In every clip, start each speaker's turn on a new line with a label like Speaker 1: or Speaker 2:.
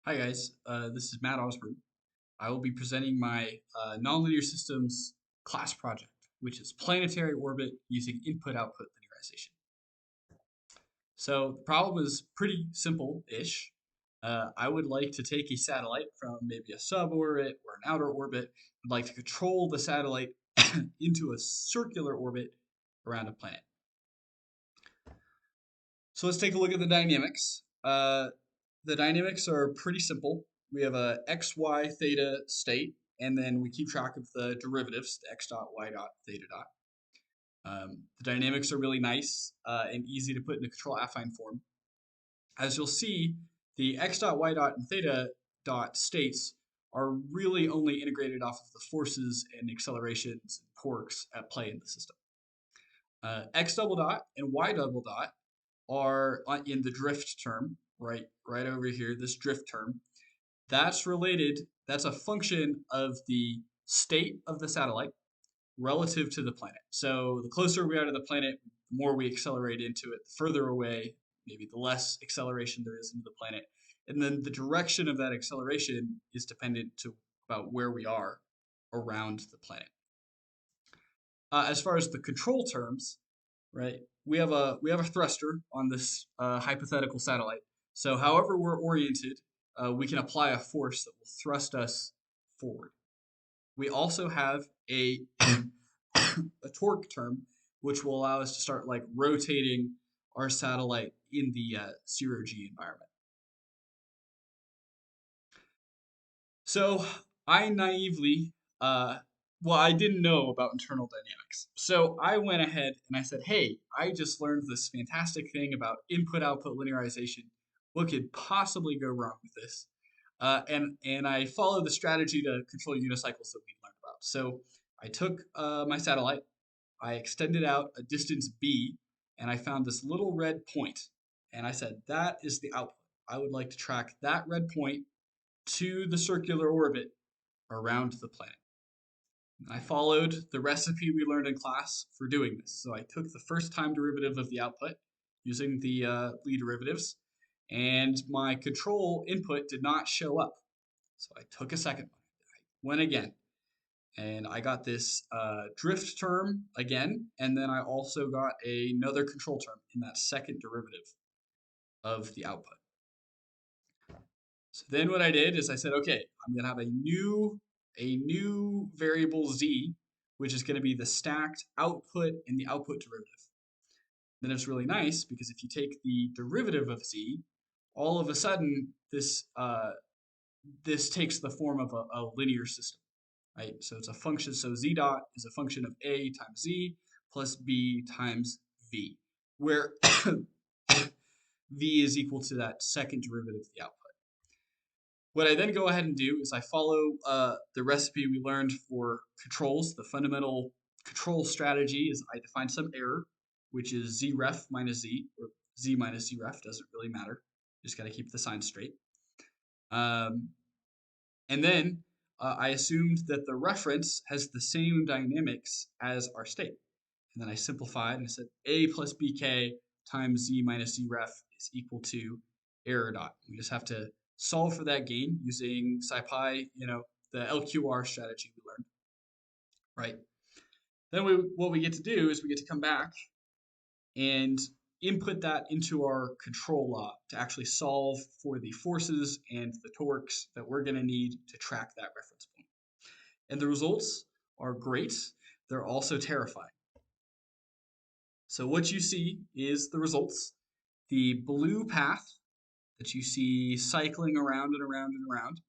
Speaker 1: Hi guys, this is Matt Osborne. I will be presenting my nonlinear systems class project, which is planetary orbit using input-output linearization. So the problem is pretty simple-ish. I would like to take a satellite from maybe a suborbit or an outer orbit. I'd like to control the satellite into a circular orbit around a planet. So let's take a look at the dynamics. The dynamics are pretty simple. We have a x, y, theta state, and then we keep track of the derivatives, the x dot, y dot, theta dot. The dynamics are really nice and easy to put in a control affine form. As you'll see, the x dot, y dot, and theta dot states are really only integrated off of the forces and accelerations and torques at play in the system. X double dot and y double dot are in the drift term, right over here, this drift term. That's related, that's a function of the state of the satellite relative to the planet. So the closer we are to the planet, the more we accelerate into it. The further away, maybe the less acceleration there is into the planet. And then the direction of that acceleration is dependent to about where we are around the planet. As far as the control terms, right? We have a thruster on this hypothetical satellite. So however we're oriented, we can apply a force that will thrust us forward. We also have a a torque term, which will allow us to start like rotating our satellite in the zero G environment. So I naively, well, I didn't know about internal dynamics. So I went ahead and I said, hey, I just learned this fantastic thing about input-output linearization. What could possibly go wrong with this? And I followed the strategy to control unicycles that we learned about. So I took my satellite, I extended out a distance b, and I found this little red point. And I said, that is the output. I would like to track that red point to the circular orbit around the planet. I followed the recipe we learned in class for doing this. So I took the first time derivative of the output using the Lie derivatives, and my control input did not show up. So I took a second one. I went again, and I got this drift term again, and then I also got another control term in that second derivative of the output. So then what I did is I said, okay, I'm gonna have a new variable z, which is gonna be the stacked output and the output derivative. Then it's really nice because if you take the derivative of z, all of a sudden this takes the form of a linear system, right? So it's a function. So z dot is a function of a times z plus b times v, where v is equal to that second derivative of the output. What I then go ahead and do is I follow the recipe we learned for controls. The fundamental control strategy is I define some error, which is zref minus z, or z minus zref, doesn't really matter. Just got to keep the sign straight. And then I assumed that the reference has the same dynamics as our state. And then I simplified and I said a plus bk times z minus zref is equal to error dot. We just have to solve for that gain using SciPy, the LQR strategy we learned, right? Then what we get to do is we get to come back and input that into our control law to actually solve for the forces and the torques that we're going to need to track that reference point. And the results are great. They're also terrifying. So what you see is the results. The blue path that you see cycling around and around and around,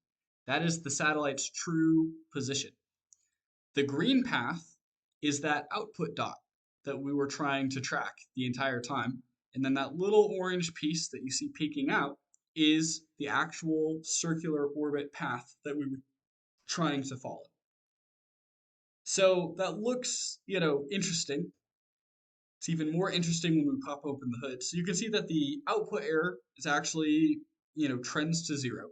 Speaker 1: that is the satellite's true position. The green path is that output dot that we were trying to track the entire time. And then that little orange piece that you see peeking out is the actual circular orbit path that we were trying to follow. So that looks, interesting. It's even more interesting when we pop open the hood. So you can see that the output error is actually, trends to 0.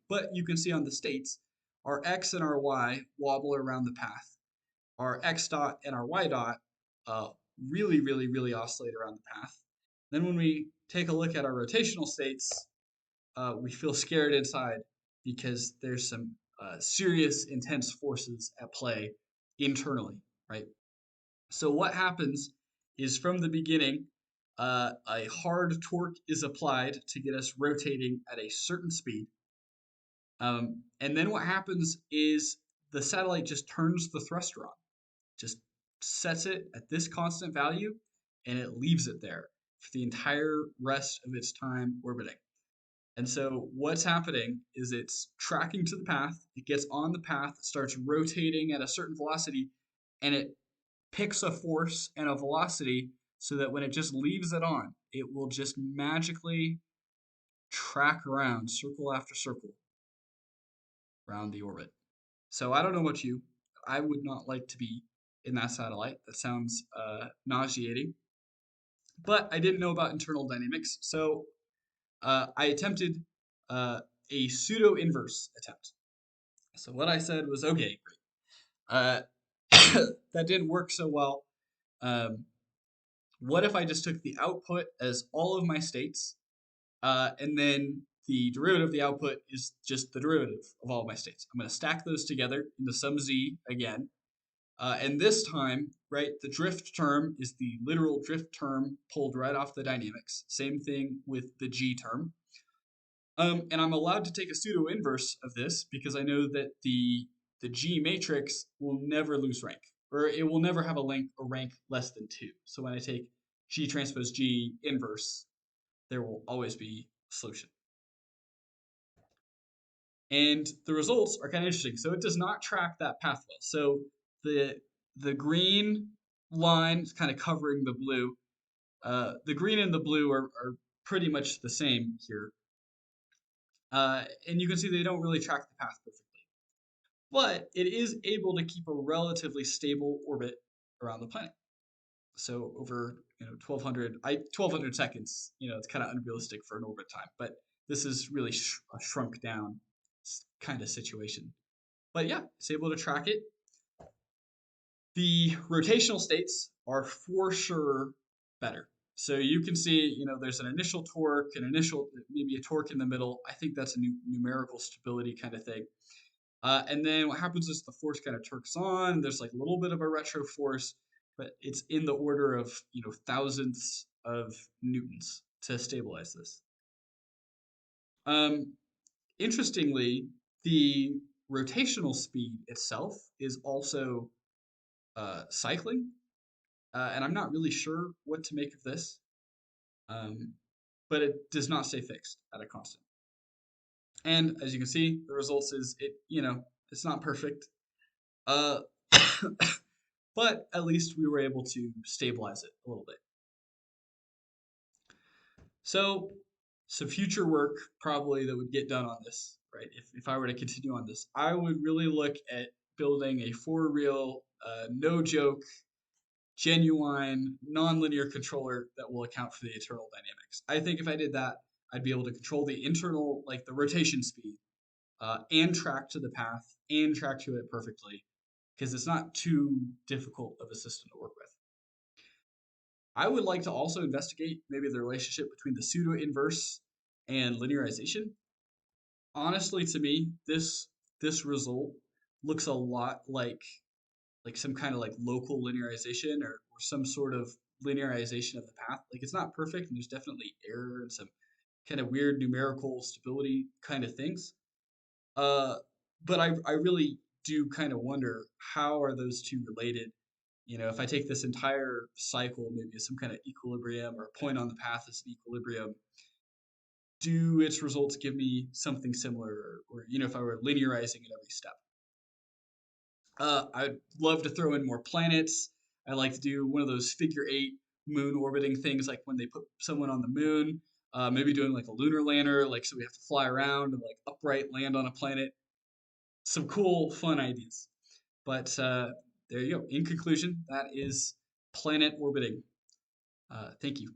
Speaker 1: But you can see on the states, our x and our y wobble around the path. Our x dot and our y dot really, really, really oscillate around the path. Then when we take a look at our rotational states, we feel scared inside because there's some serious, intense forces at play internally, right? So what happens is from the beginning, a hard torque is applied to get us rotating at a certain speed. And then what happens is the satellite just turns the thruster on, just sets it at this constant value, and it leaves it there for the entire rest of its time orbiting. And so what's happening is it's tracking to the path, it gets on the path, starts rotating at a certain velocity, and it picks a force and a velocity so that when it just leaves it on, it will just magically track around circle after circle around the orbit. So I don't know about you. I would not like to be in that satellite. That sounds nauseating. But I didn't know about internal dynamics, so I attempted a pseudo inverse attempt. So what I said was, okay, great. Uh, that didn't work so well. Um, what if I just took the output as all of my states, and then the derivative of the output is just the derivative of all of my states? I'm going to stack those together into some z again. And this time, right, the drift term is the literal drift term pulled right off the dynamics. Same thing with the g term. And I'm allowed to take a pseudo inverse of this because I know that the G matrix will never lose rank, or it will never have a rank less than 2. So when I take G transpose G inverse, there will always be a solution. And the results are kind of interesting. So it does not track that path well. So the green line is kind of covering the blue. The green and the blue are pretty much the same here. And you can see they don't really track the path perfectly. But it is able to keep a relatively stable orbit around the planet. So over 1200 seconds, it's kind of unrealistic for an orbit time, but this is really a shrunk down kind of situation. But yeah, it's able to track it. The rotational states are for sure better. So you can see, there's an initial torque, maybe a torque in the middle. I think that's a numerical stability kind of thing. And then what happens is the force kind of turks on. There's like a little bit of a retro force, but it's in the order of thousandths of newtons to stabilize this. Interestingly, the rotational speed itself is also cycling, and I'm not really sure what to make of this, but it does not stay fixed at a constant. And as you can see, the results is it's not perfect. Uh, but at least we were able to stabilize it a little bit. So some future work probably that would get done on this, right? If I were to continue on this, I would really look at building a for real, no joke, genuine, nonlinear controller that will account for the internal dynamics. I think if I did that, I'd be able to control the internal, like the rotation speed, and track to the path and track to it perfectly, because it's not too difficult of a system to work with. I would like to also investigate maybe the relationship between the pseudo inverse and linearization. Honestly, to me, this result looks a lot like some kind of like local linearization or some sort of linearization of the path. Like it's not perfect, and there's definitely error and some kind of weird numerical stability kind of things. Uh, but I really do kind of wonder, how are those two related? If I take this entire cycle maybe as some kind of equilibrium, or a point on the path as an equilibrium, do its results give me something similar? Or if I were linearizing at every step. I'd love to throw in more planets. I like to do one of those figure-8 moon orbiting things, like when they put someone on the moon, maybe doing like a lunar lander, like so we have to fly around and like upright land on a planet. Some cool, fun ideas. But there you go. In conclusion, that is planet orbiting. Thank you.